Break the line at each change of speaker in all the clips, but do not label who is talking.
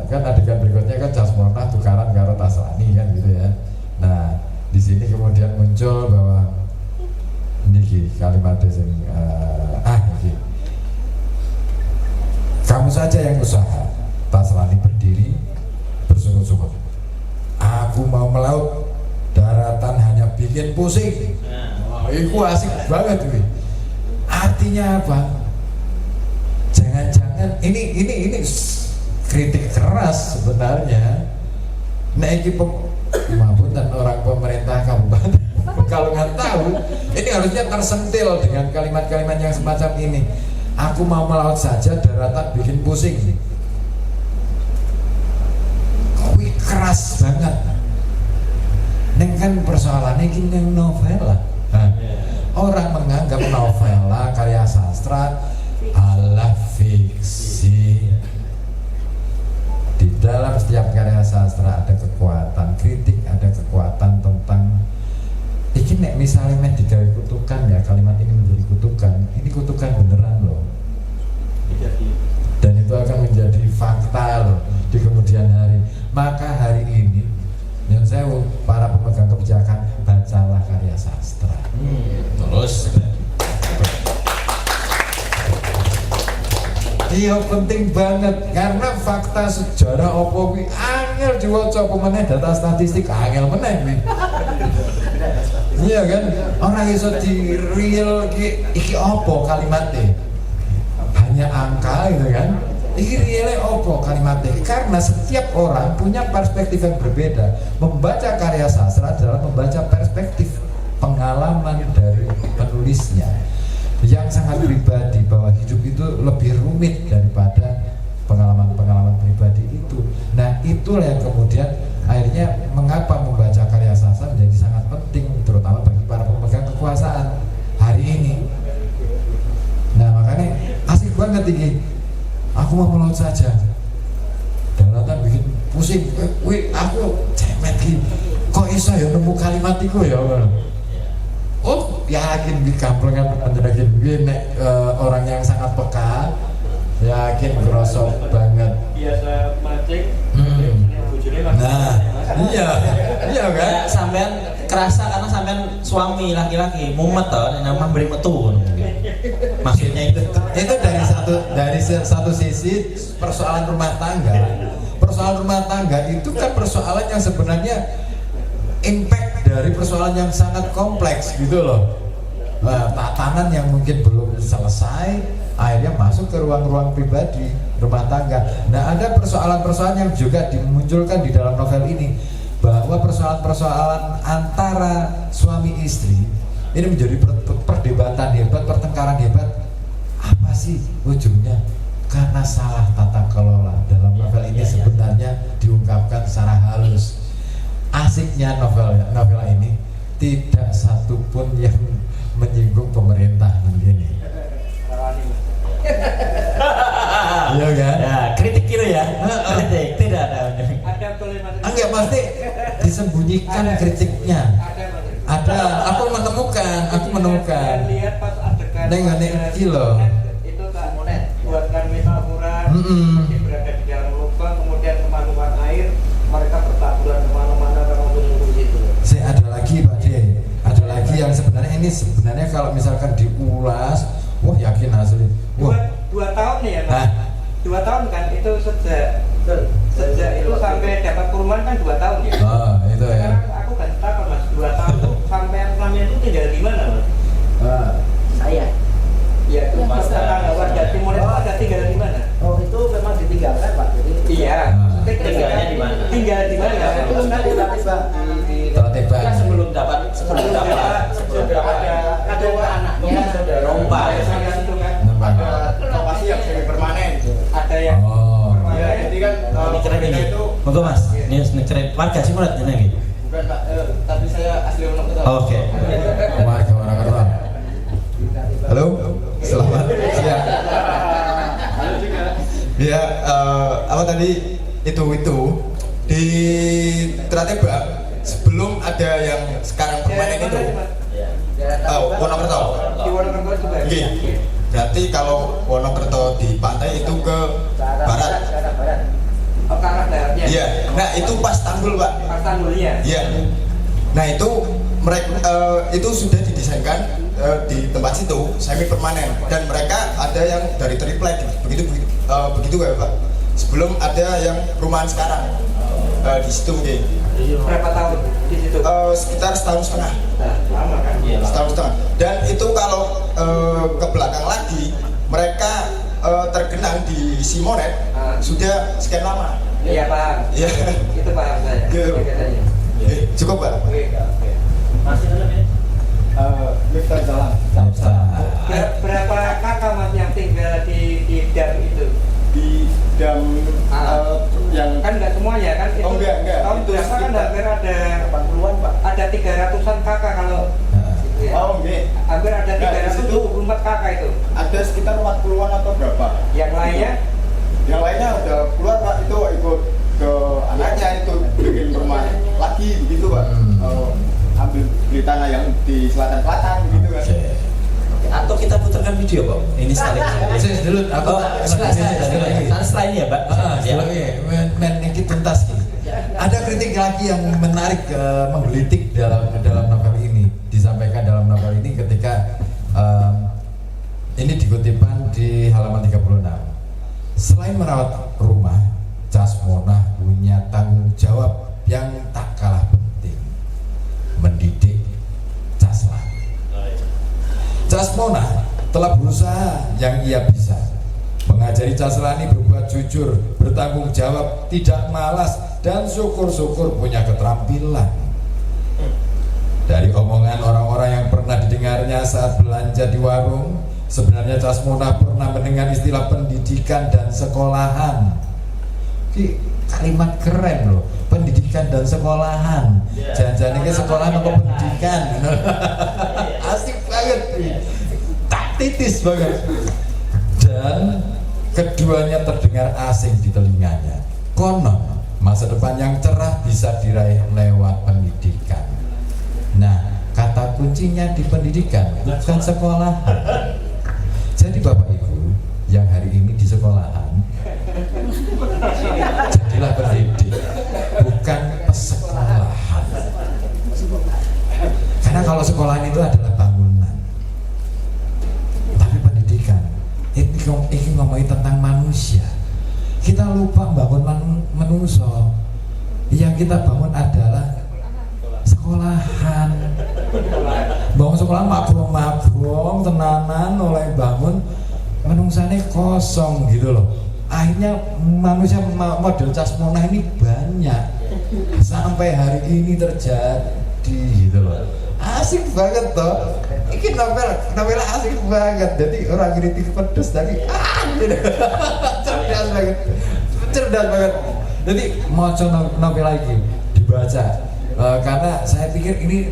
kan adegan berikutnya kan Jasmona tukaran karo Tasrani kan gitu ya. Nah di sini kemudian muncul bahwa ini kalimat sing ini. Kamu saja yang usaha. Tasrani berdiri bersungut-sungut. Aku mau melaut, daratan hanya bikin pusing. Itu asik banget tuh. Artinya apa? Jangan-jangan ini kritik keras sebenarnya. Nah ini dan orang pemerintah kabupaten kalau nggak tahu, ini harusnya tersentil dengan kalimat-kalimat yang semacam ini. Aku mau melaut saja, daratan bikin pusing. Wih keras banget. Neng kan persoalannya ini novela. Orang menganggap novela karya sastra adalah fiksi. Di dalam setiap karya sastra ada kekuatan kritik, ada kekuatan tentang ini nek misalnya digawe kutukan ya, kalimat ini menjadi kutukan. Ini kutukan beneran loh. Dan itu akan menjadi fakta loh di kemudian hari. Maka hari ini yang saya para pemegang kebijakan, bacalah karya sastra. Terus iya penting banget karena fakta sejarah opo kuwi angel diwaca apa meneh, data statistik angel meneh kuwi. Iya kan? Orang iso di real iki opo kalimatnya? Hanya angka gitu kan? Iki realnya opo kalimatnya? Karena setiap orang punya perspektif yang berbeda. Membaca karya sastra adalah membaca perspektif pengalaman dari penulisnya yang sangat pribadi, bahwa hidup itu lebih rumit daripada pengalaman-pengalaman pribadi itu. Nah itulah yang kemudian akhirnya mengapa membaca karya sastra menjadi sangat penting, terutama bagi para pemegang kekuasaan hari ini. Nah makanya asik banget ini. Aku mau melaut saja, daratan bikin pusing. Wih aku cemet gini. Kok iso ya nemu kalimat itu ya? Oh yakin di kampung kan yakin gini orang yang sangat peka, yakin kerosok banget.
Biasa mancing.
Nah iya kan?
Ya, sampean kerasa karena sampean suami laki-laki mumet toh, nama beri metu. Maksudnya itu
dari satu sisi persoalan rumah tangga. Persoalan rumah tangga itu kan persoalan yang sebenarnya impact dari persoalan yang sangat kompleks gitu loh. Tatanan yang mungkin belum selesai akhirnya masuk ke ruang-ruang pribadi rumah tangga. Nah ada persoalan-persoalan yang juga dimunculkan di dalam novel ini, bahwa persoalan-persoalan antara suami istri ini menjadi perdebatan hebat, pertengkaran hebat. Apa sih ujungnya? Karena salah tata kelola. Dalam novel ini sebenarnya diungkapkan secara halus. Asiknya novel ini tidak satupun yang menyinggung pemerintah begini. Iya kan?
ya kritik gitu ya. Kritik tidak ada.
Enggak pasti disembunyikan kritiknya. Ada. Aku menemukan.
Lihat pas adegan.
Neng iki loh.
Itu tak buatkan metafora. Mungkin berada di dalam lubang, kemudian kemasukan air, mereka bertaburan kemana-mana termasuk di situ.
Ada lagi Pak D. Ada lagi yang sebenarnya kalau misalkan diulas, wah yakin asli. Wah.
2 tahun nih ya Mas. 2 tahun kan itu sejak itu sampai dapat kurman kan 2 tahun ya.
Oh itu ya.
Sekarang aku kan takut Mas, 2 tahun tuh sampai yang itu tinggal di mana Mas?
Saya.
Ya itu Mas, tetangga warga timur itu ada tinggal di mana?
Oh itu memang ditinggalkan Pak. Jadi
Iya.
Tinggalnya di mana?
Tinggal di mana?
itu kan tiba-tiba
Tertibak.
Kan sebelum dapat
ada anaknya sudah
Rompa.
Lokasi yang semi permanen. Ada yang
Ya,
jadi kan
Ini keren ini. Monggo Mas. Ini keren. Warga sih mulai jenenge iki.
bukan Pak, tapi saya asli orang Kota.
Oke.
warga Wonokerto. Halo, selamat siang. Ya, apa tadi itu di Trateba sebelum ada yang sekarang permanen itu. Wonokerto.
Di Wonokerto juga.
Oke. Berarti kalau Wonokerto di pantai itu ke barat.
Ke arah
Iya. Nah itu pas tanggul Pak.
Pas tanggulnya.
Iya. Nah itu mereka itu sudah didesainkan di tempat situ semi permanen dan mereka ada yang dari triplek begitu ya Pak. Sebelum ada yang rumahan sekarang di situ mungkin.
Berapa tahun di situ?
Sekitar setahun setengah.
Lama kan?
Setahun setengah. Dan itu kalau ke belakang lagi mereka tergenang di Simonet sudah sekian lama.
Iya paham.
Iya.
Itu paham saya.
Iya. Cukup Pak.
Oke.
Masih dalam ya?
Kita jalan.
Berapa kakak Mas yang tinggal di dam itu?
Di dam yang
Kan nggak semuanya kan? Itu
Oh, enggak.
Tahun
Itu
berapa kan
sekitar
hampir ada
80-an Pak.
ada 300-an kakak kalau gitu ya.
Oh enggak.
Hampir ada
Enggak, di situ
324 kakak itu.
ada sekitar 40-an atau berapa?
Yang lainnya
Yang lainnya udah keluar Pak, itu ikut ke anaknya itu bikin rumah lagi begitu Pak. Ambil beli tanah yang di selatan begitu kan.
Atau kita putarkan video Pak. Ini sekali.
Saya dulu aku
Setelah ini ya Pak.
men iki tuntas iki. Ada kritik lagi yang menarik menggelitik dalam novel ini, disampaikan dalam novel ini ketika ini dikutipkan di halaman 36. Selain merawat rumah, Casmona punya tanggung jawab yang tak kalah penting, mendidik Caslan. Casmona telah berusaha yang ia bisa, mengajari Caslani berbuat jujur, bertanggung jawab, tidak malas, dan syukur-syukur punya keterampilan. Dari omongan orang-orang yang pernah didengarnya saat belanja di warung, sebenarnya Casmona pernah mendengar istilah pendidikan dan sekolahan. Kalimat keren loh, pendidikan dan sekolahan. Jangan-jangan ini sekolahan atau pendidikan. Asik banget, tak titis banget. Dan keduanya terdengar asing di telinganya. Konon masa depan yang cerah bisa diraih lewat pendidikan. Nah, kata kuncinya di pendidikan, bukan sekolahan. Jadi Bapak Ibu yang hari ini di sekolahan, jadilah pendidik, bukan pesekolahan. Karena kalau sekolahan itu adalah bangunan, tapi pendidikan ini ngomongin tentang manusia. Kita lupa bangun manusia. Yang kita bangun adalah sekolahan. Bangun sekolah mabong tenanan oleh bangun menungsane kosong gitu loh. Akhirnya manusia model Casmona ini banyak sampai hari ini terjadi gitu loh. Asik banget toh. Ini novel asik banget. Jadi orang kritik pedes tapi cerdas banget. Jadi mau novel lagi dibaca. Karena saya pikir ini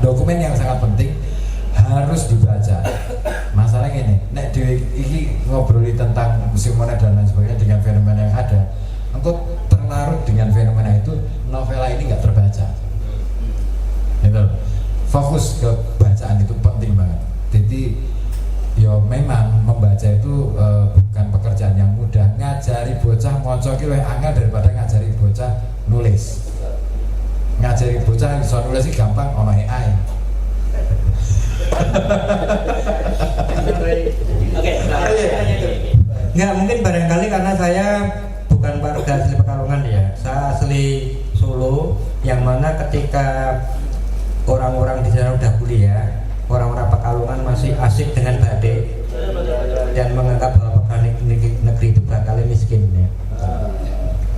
dokumen yang sangat penting, harus dibaca. Masalahnya ini, nek ini ngobroli tentang musim monet dan lain sebagainya dengan fenomena yang ada, engkau terlarut dengan fenomena itu, novela ini nggak terbaca. Gitu. Fokus ke bacaan itu penting banget. Jadi, yo memang membaca itu bukan pekerjaan yang mudah. Ngajari bocah moco ki luwih angel daripada ngajari bocah nulis. Ngajari bocah iso nulis sih gampang, ono AI.
Oke.
Nggak, mungkin barangkali karena saya bukan warga asli Pekalongan ya. Saya asli Solo, yang mana ketika orang-orang di sana udah kuliah, orang-orang Pekalongan masih asik dengan badik dan menganggap bahwa pegawai negeri itu bakal miskin ya.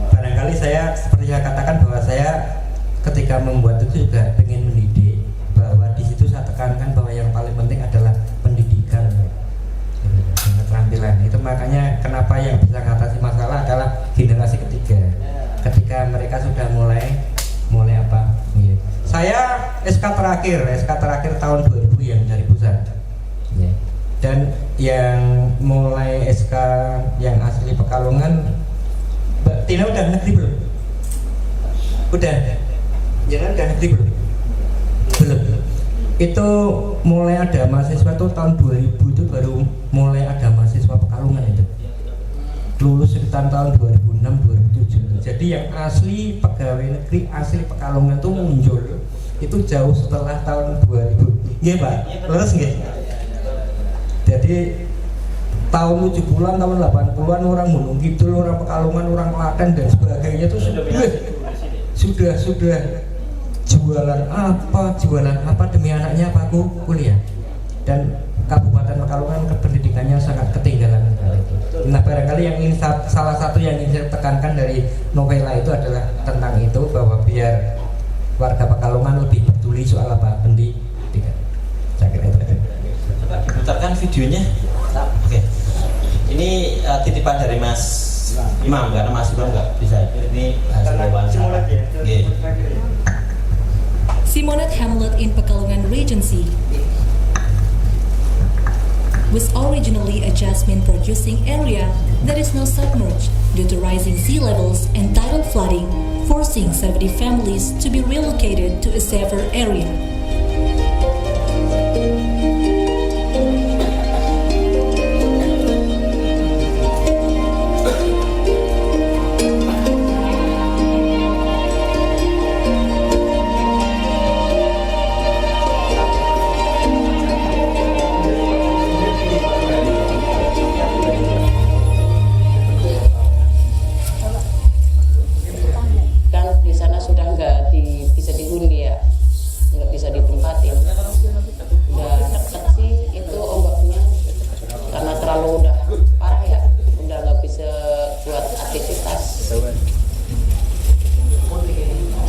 Barangkali saya seperti saya katakan bahwa saya ketika membuat itu juga ingin mendidik, bahwa di situ saya tekankan bahwa yang paling penting adalah pendidikan dan keterampilan. Itu makanya kenapa yang bisa mengatasi masalah adalah generasi ketiga. Ketika mereka sudah mulai apa? Gitu. Saya SK terakhir tahun 2000 yang dari pusat. Dan yang mulai SK yang asli Pekalongan, Mbak Tina udah negeri belum? Udah. Jangan udah negeri belum? Belum. Itu mulai ada mahasiswa itu tahun 2000 itu baru mulai ada mahasiswa Pekalongan itu. Lulus sekitar tahun 2006 2007. Jadi Jadi yang asli pegawai negeri asli Pekalongan itu muncul itu jauh setelah tahun 2000. Nggih, Pak. Terus nggih. Jadi tahun 70-an, tahun 80-an orang Gunung Kidul, orang Pekalongan, orang Klaten dan sebagainya itu sudah jualan apa demi anaknya apa aku kuliah. Dan Kabupaten Pekalongan pendidikannya sangat ketinggalan. Nah, barangkali yang ingin salah satu yang ingin saya tekankan dari novela itu adalah tentang itu, bahwa biar warga Pekalongan lebih peduli soal apa pendidikan. Saya kira itu.
Coba diputarkan videonya. Oke. Ini titipan dari Mas Imam, karena Mas Imam nggak bisa. Ini hasil wawancara. Oke.
Simonet Hamlet in Pekalongan Regency was originally a jasmine producing area that is now submerged due to rising sea levels and tidal flooding, forcing 70 families to be relocated to a safer area.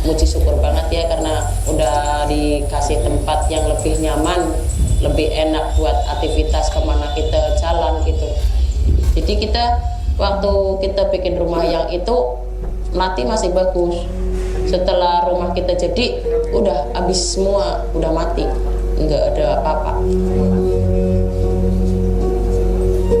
Muji syukur banget ya, karena udah dikasih tempat yang lebih nyaman, lebih enak buat aktivitas kemana kita jalan gitu. Jadi kita waktu kita bikin rumah yang itu mati masih bagus. Setelah rumah kita jadi udah habis semua, udah mati, nggak ada apa-apa.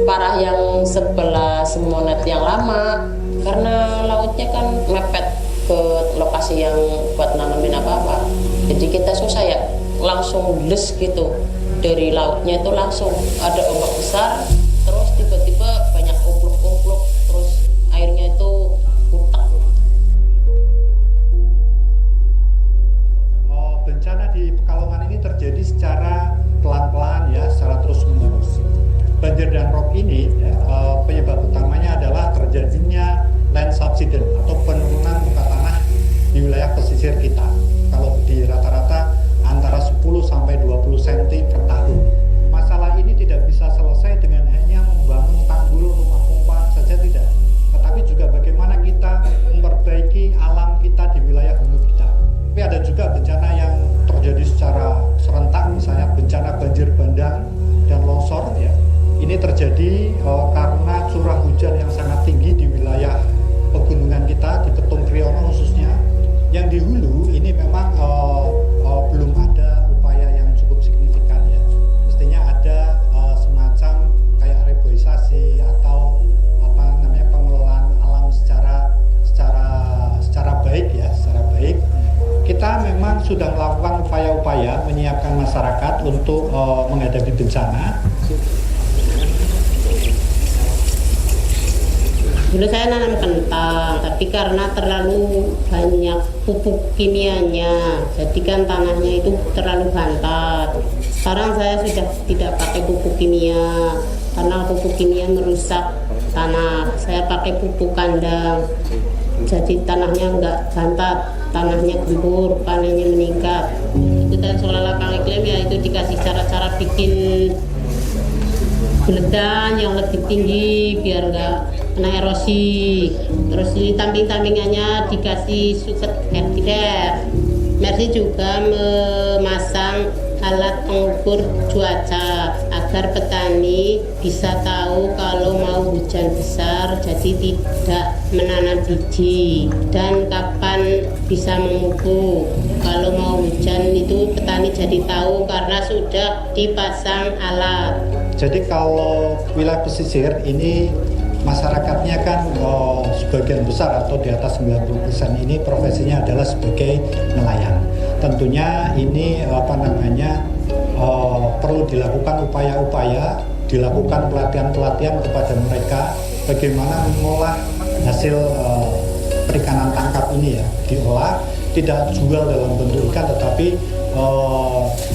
Parah yang sebelah Simonet yang lama, karena lautnya kan mepet ke lokasi yang buat nanamin apa-apa. Jadi kita susah ya, langsung les gitu. Dari lautnya itu langsung ada ombak besar, terus tiba-tiba banyak umpluk-umpluk, terus airnya itu butek.
Bencana di Pekalongan ini terjadi secara pelan-pelan ya, secara terus-menerus. Banjir dan rob ini penyebab utamanya adalah terjadinya land subsidence atau penurunan muka tanah di wilayah pesisir kita. Kalau di rata-rata antara 10 sampai 20 cm per tahun. Masalah ini tidak bisa selesai dengan hanya membangun tanggul, rumah pompa saja tidak. Tetapi juga bagaimana kita memperbaiki alam kita di wilayah hulu kita. Tapi ada juga bencana yang terjadi secara serentak, misalnya bencana banjir bandang dan longsor ya. Ini terjadi karena curah hujan yang sangat tinggi di wilayah pegunungan kita, di Petung Kriono khususnya. Yang di hulu ini memang belum ada upaya yang cukup signifikan ya. Mestinya ada semacam kayak reboisasi atau pengelolaan alam secara baik ya, secara baik. Kita memang sudah melakukan upaya-upaya menyiapkan masyarakat untuk menghadapi bencana.
Dulu saya nanam kentang, tapi karena terlalu banyak pupuk kimianya, jadi kan tanahnya itu terlalu bantat. Sekarang saya sudah tidak pakai pupuk kimia, karena pupuk kimia merusak tanah. Saya pakai pupuk kandang, jadi tanahnya enggak bantat, tanahnya gembur, panennya meningkat. Itu dan soal Kang Iklim ya, itu dikasih cara-cara bikin geledan yang lebih tinggi biar enggak kena erosi. Terus ini tamping-tampingannya dikasih suket herbider. Mercy juga memasang alat pengukur cuaca agar petani bisa tahu kalau mau hujan besar, jadi tidak menanam biji, dan kapan bisa memupuk. Kalau mau hujan itu petani jadi tahu karena sudah dipasang alat.
Jadi kalau wilayah pesisir ini masyarakatnya kan sebagian besar atau di atas 90% ini profesinya adalah sebagai nelayan. Tentunya ini perlu dilakukan upaya-upaya, dilakukan pelatihan-pelatihan kepada mereka bagaimana mengolah hasil perikanan tangkap ini ya diolah, tidak jual dalam bentuk ikan tetapi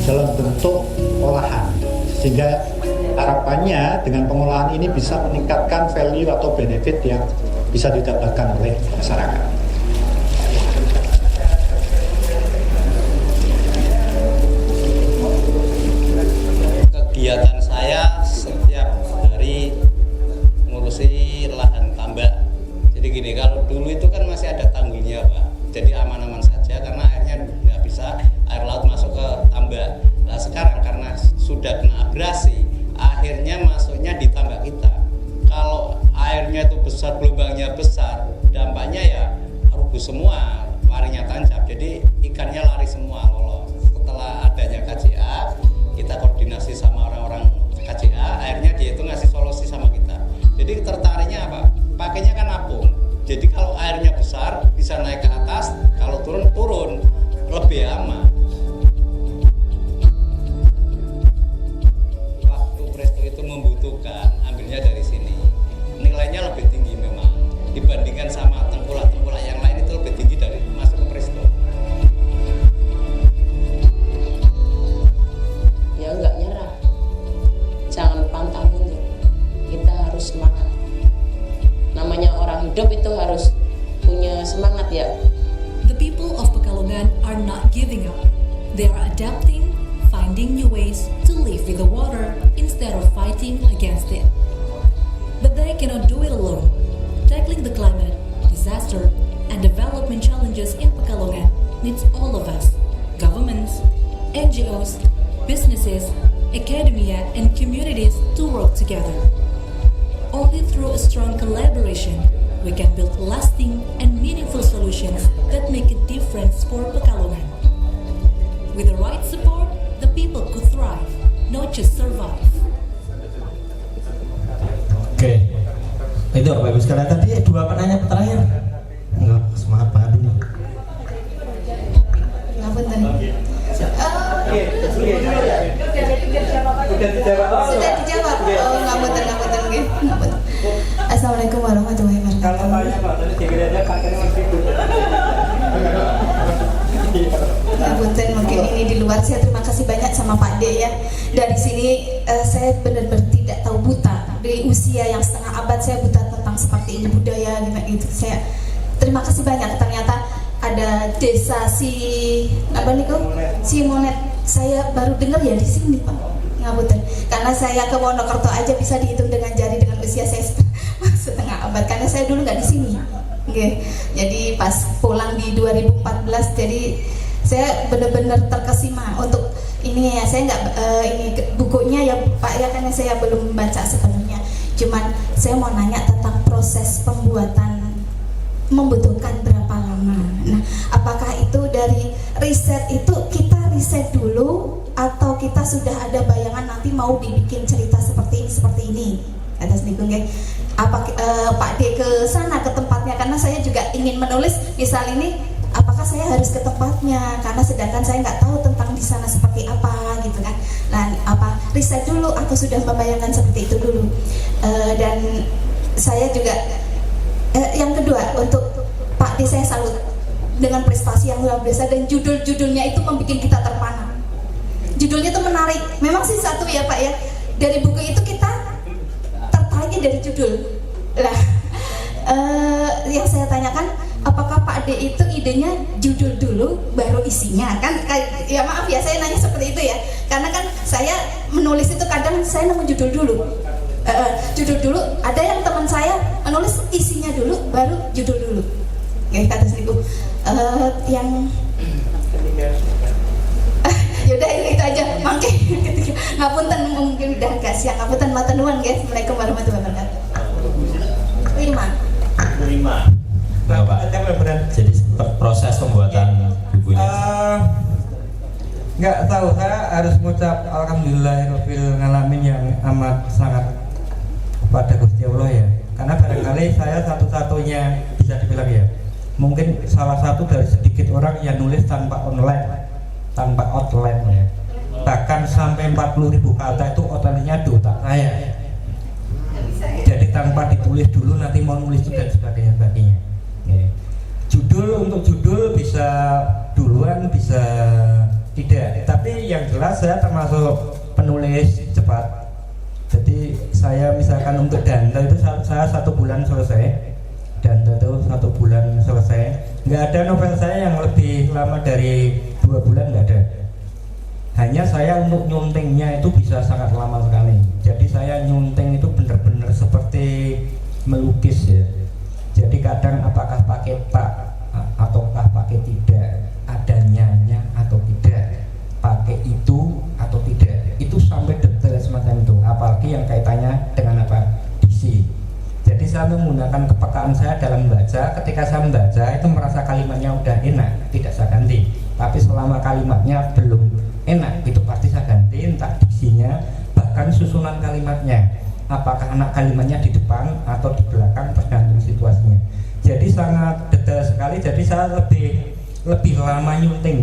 dalam bentuk olahan, sehingga harapannya dengan pengolahan ini bisa meningkatkan value atau benefit yang bisa didapatkan oleh masyarakat.
Kegiatan saya setiap hari ngurusi lahan tambak. Jadi gini, kalau dulu itu kan masih ada tanggulnya Pak, jadi aman-aman saja karena airnya nggak bisa, air laut masuk ke tambak. Nah sekarang karena sudah kena abrasi, akhirnya masuknya di tambak kita. Kalau airnya itu besar, gelombangnya besar, dampaknya ya rubuh semua, larinya tancap, jadi ikannya lari semua lolos. Setelah adanya KJA, kita koordinasi sama orang-orang KJA, akhirnya dia itu ngasih solusi sama kita. Jadi tertariknya apa? Pakainya kan apung. Jadi kalau airnya besar bisa naik ke atas, kalau turun lebih aman. Waktu Presto itu membutuhkan, ambilnya dari sini. Nilainya lebih tinggi memang dibandingkan sama tengkulak-tengkulak yang lain, itu lebih tinggi dari masuk ke Presto.
Ya nggak nyerah, jangan pantang mundur, kita harus semangat. Namanya orang hidup itu harus punya semangat ya.
The people of Pekalongan are not giving up. They are adapting, finding new ways to live with the water instead of fighting against it. But they cannot do it alone. Tackling the climate, disaster, and development challenges in Pekalongan needs all of us, governments, NGOs, businesses, academia, and communities to work together. Only through a strong collaboration, we can build lasting and meaningful solutions that make a difference for Pekalongan. With the right support, the people could thrive, not just survive.
Oke, itu Bapak Ibu sekalian, tadi dua penanya terakhir. Enggak, semangat banget ini.
Ngapunten. Sudah dijawab. Oh, ngapunten nggih. Assalamualaikum warahmatullahi wabarakatuh. Ngapunten, mungkin ini di luar. Saya terima kasih banyak sama Pak D ya. Dari sini saya benar-benar tidak tahu buta. Dari usia yang setengah abad saya buta tentang seperti ini budaya gitu. Saya terima kasih banyak. Ternyata ada desa Simonet. Saya baru dengar ya di sini Pak. Ngapunten. Karena saya ke Wonokerto aja bisa dihitung dengan jari dengan usia saya setengah abad. Karena saya dulu nggak di sini. Okay. Jadi pas pulang di 2014, jadi saya benar-benar terkesima untuk ini ya. Saya nggak ini bukunya ya Pak ya, karena saya belum baca sepenuhnya. Cuman saya mau nanya tentang proses pembuatan membutuhkan berapa lama. Nah, apakah itu dari riset itu kita riset dulu atau kita sudah ada bayangan nanti mau dibikin cerita seperti ini atas nikung ya? Apa Pak D ke sana ke tempatnya, karena saya juga ingin menulis misal ini, apakah saya harus ke tempatnya karena sedangkan saya nggak tahu tentang di sana seperti apa gitu kan. Nah, apa riset dulu atau sudah membayangkan seperti itu dulu. Dan saya juga yang kedua, untuk Pak D saya salut dengan prestasi yang luar biasa dan judul-judulnya itu membuat kita terpana. Judulnya itu menarik. Memang sih satu ya Pak ya, dari buku itu kita tertariknya dari judul. Nah, yang saya tanyakan, apakah Pak D itu idenya judul dulu baru isinya kan? Ya maaf ya saya nanya seperti itu ya, karena kan saya menulis itu kadang saya nemu judul dulu. Judul dulu, ada yang teman saya menulis isinya dulu baru judul dulu. Oke, kata seribu. Yang yaudah ini itu aja. Mangke ngapunten mungkin udah agak siang. Ngapunten matur nuwun guys. Assalamualaikum warahmatullahi wabarakatuh.
5. Nah, Pak. Jadi proses pembuatan bukunya.
Nggak tahu, saya harus mengucap alhamdulillahirabbil alamin yang amat sangat kepada Gusti Allah ya, karena barangkali saya satu-satunya bisa dibilang ya, mungkin salah satu dari sedikit orang yang nulis tanpa online, tanpa outline ya, bahkan sampai 40.000 kata itu outline-nya di otak saya, jadi tanpa ditulis dulu nanti mau nulis itu dan sebagainya. untuk judul bisa duluan bisa tidak, tapi yang jelas saya termasuk penulis cepat. Jadi saya misalkan untuk Dante itu saya 1 bulan selesai, Dante itu 1 bulan selesai. Nggak ada novel saya yang lebih lama dari 2 bulan, nggak ada. Hanya saya untuk nyuntingnya itu bisa sangat lama sekali. Jadi saya nyunting itu benar-benar seperti melukis ya. Jadi kadang apakah pakai pak ataukah pakai tidak, adanya atau tidak, pakai itu atau tidak, itu sampai detail semacam itu. Apalagi yang kaitannya dengan apa, diksi. Jadi saya menggunakan kepekaan saya dalam membaca. Ketika saya membaca itu merasa kalimatnya udah enak, tidak saya ganti. Tapi selama kalimatnya belum enak, itu pasti saya ganti, entah diksinya, bahkan susunan kalimatnya. Apakah anak kalimatnya di depan atau di belakang, tergantung situasinya. Jadi sangat detail sekali. Jadi saya lebih lama nyunting